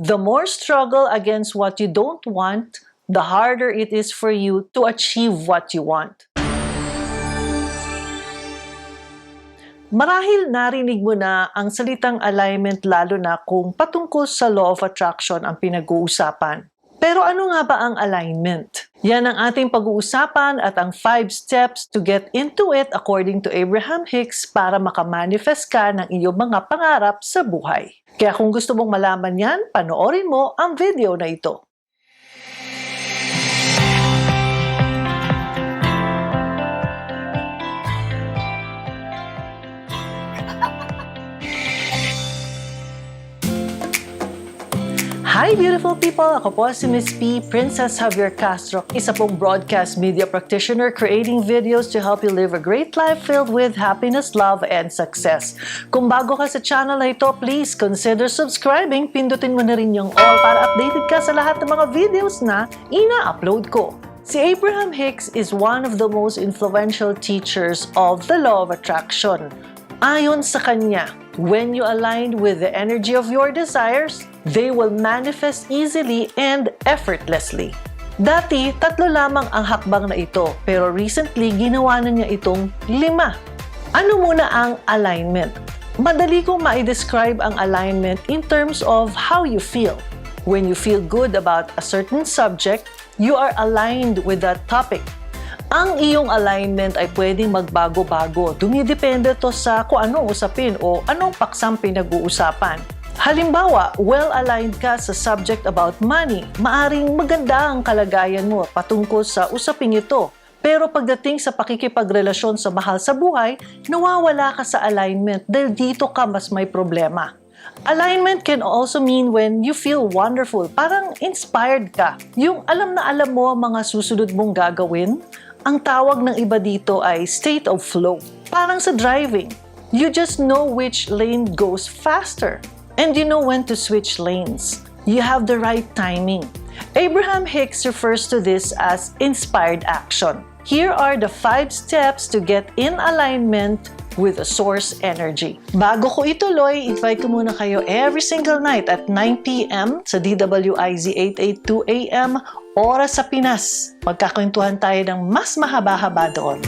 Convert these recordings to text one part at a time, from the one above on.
The more struggle against what you don't want, the harder it is for you to achieve what you want. Marahil narinig mo na ang salitang alignment lalo na kung patungkol sa law of attraction ang pinag-uusapan. Pero ano nga ba ang alignment? Yan ang ating pag-uusapan at ang 5 steps to get into it according to Abraham Hicks para makamanifest ka ng iyong mga pangarap sa buhay. Kaya kung gusto mong malaman yan, panoorin mo ang video na ito. Hi beautiful people! Ako po si Miss P, Princess Javier Castro, isa pong broadcast media practitioner creating videos to help you live a great life filled with happiness, love, and success. Kung bago ka sa channel na ito, please consider subscribing. Pindutin mo na rin yung all para updated ka sa lahat ng mga videos na ina-upload ko. Si Abraham Hicks is one of the most influential teachers of the law of attraction. Ayon sa kanya, when you align with the energy of your desires, they will manifest easily and effortlessly. Dati, 3 lamang ang hakbang na ito, pero recently, ginawa na niya itong 5. Ano muna ang alignment? Madali kong ma-describe ang alignment in terms of how you feel. When you feel good about a certain subject, you are aligned with that topic. Ang iyong alignment ay pwedeng magbago-bago. Dumidepende to sa kung anong usapin o anong paksang pinag-uusapan. Halimbawa, well-aligned ka sa subject about money. Maaring maganda ang kalagayan mo patungkol sa usaping ito. Pero pagdating sa pakikipagrelasyon sa mahal sa buhay, nawawala ka sa alignment dahil dito ka mas may problema. Alignment can also mean when you feel wonderful, parang inspired ka. Yung alam na alam mo ang mga susunod mong gagawin. Ang tawag ng iba dito ay state of flow. Parang sa driving, you just know which lane goes faster. And you know when to switch lanes. You have the right timing. Abraham Hicks refers to this as inspired action. Here are the 5 steps to get in alignment with the source energy. Bago ko ituloy, invite ko muna kayo every single night at 9 p.m. sa DWIZ 882 AM, oras sa Pinas. Magkakwentuhan tayo ng mas mahaba-haba doon.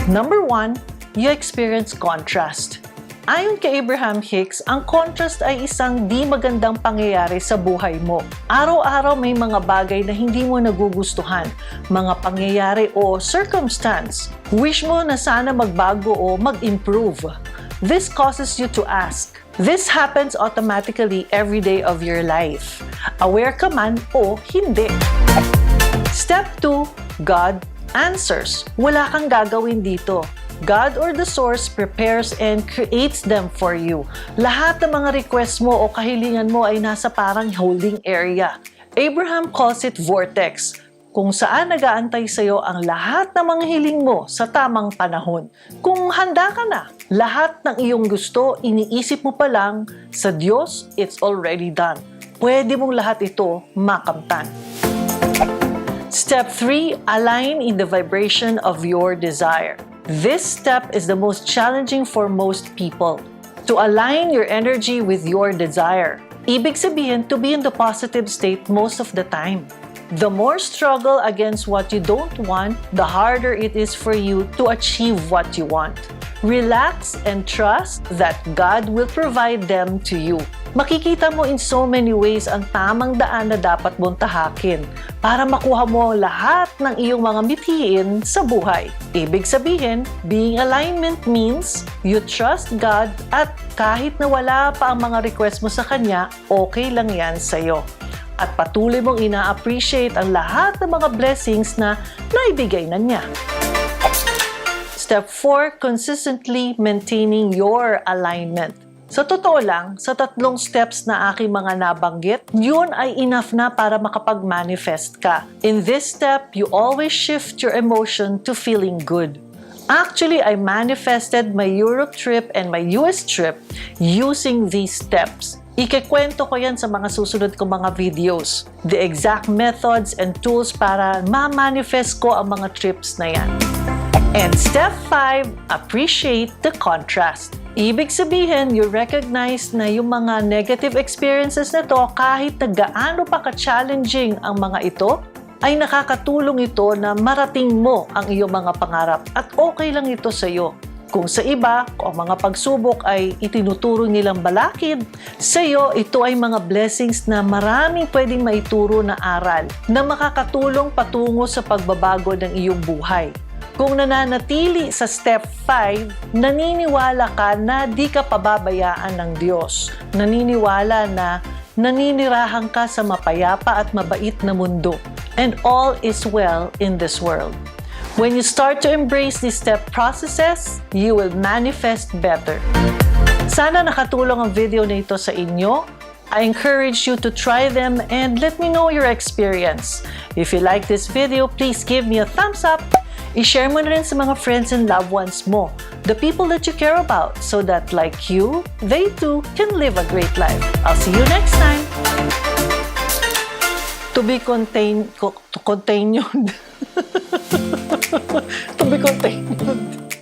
Number 1, you experience contrast. Ayon kay Abraham Hicks, ang contrast ay isang di magandang pangyayari sa buhay mo. Araw-araw may mga bagay na hindi mo nagugustuhan, mga pangyayari o circumstance. Wish mo na sana magbago o mag-improve. This causes you to ask. This happens automatically every day of your life. Aware ka man o hindi. Step 2, God answers. Wala kang gagawin dito. God or the source prepares and creates them for you. Lahat ng mga request mo o kahilingan mo ay nasa parang holding area. Abraham calls it vortex, kung saan nag-aantay sa iyo ang lahat ng mga hiling mo sa tamang panahon. Kung handa ka na, lahat ng iyong gusto, iniisip mo pa lang, sa Diyos, it's already done. Pwede mong lahat ito makamtan. Step 3, align in the vibration of your desire. This step is the most challenging for most people. To align your energy with your desire. Ibig sabihin, to be in the positive state most of the time. The more struggle against what you don't want, the harder it is for you to achieve what you want. Relax and trust that God will provide them to you. Makikita mo in so many ways ang tamang daan na dapat mong tahakin para makuha mo lahat ng iyong mga mithiin sa buhay. Ibig sabihin, being alignment means you trust God at kahit na wala pa ang mga request mo sa Kanya, okay lang yan sa'yo. At patuloy mong ina-appreciate ang lahat ng mga blessings na naibigay na Niya. Step 4, consistently maintaining your alignment. Sa totoo lang, sa 3 steps na aking mga nabanggit, yun ay enough na para makapag-manifest ka. In this step, you always shift your emotion to feeling good. Actually, I manifested my Europe trip and my US trip using these steps. Ikikwento ko yan sa mga susunod kong mga videos. The exact methods and tools para ma-manifest ko ang mga trips na yan. And step 5, appreciate the contrast. Ibig sabihin, you recognize na yung mga negative experiences na to, kahit na gaano pa ka-challenging ang mga ito, ay nakakatulong ito na marating mo ang iyong mga pangarap at okay lang ito sa iyo. Kung sa iba, kung ang mga pagsubok ay itinuturo nilang balakid, sa iyo ito ay mga blessings na maraming pwedeng maituro na aral na makakatulong patungo sa pagbabago ng iyong buhay. Kung nananatili sa step 5, naniniwala ka na di ka pababayaan ng Diyos. Naniniwala na naninirahan ka sa mapayapa at mabait na mundo. And all is well in this world. When you start to embrace these step processes, you will manifest better. Sana nakatulong ang video na ito sa inyo. I encourage you to try them and let me know your experience. If you like this video, please give me a thumbs up. I-share mo na rin sa mga friends and loved ones mo, the people that you care about, so that like you, they too can live a great life. I'll see you next time. To be continued. To be continued.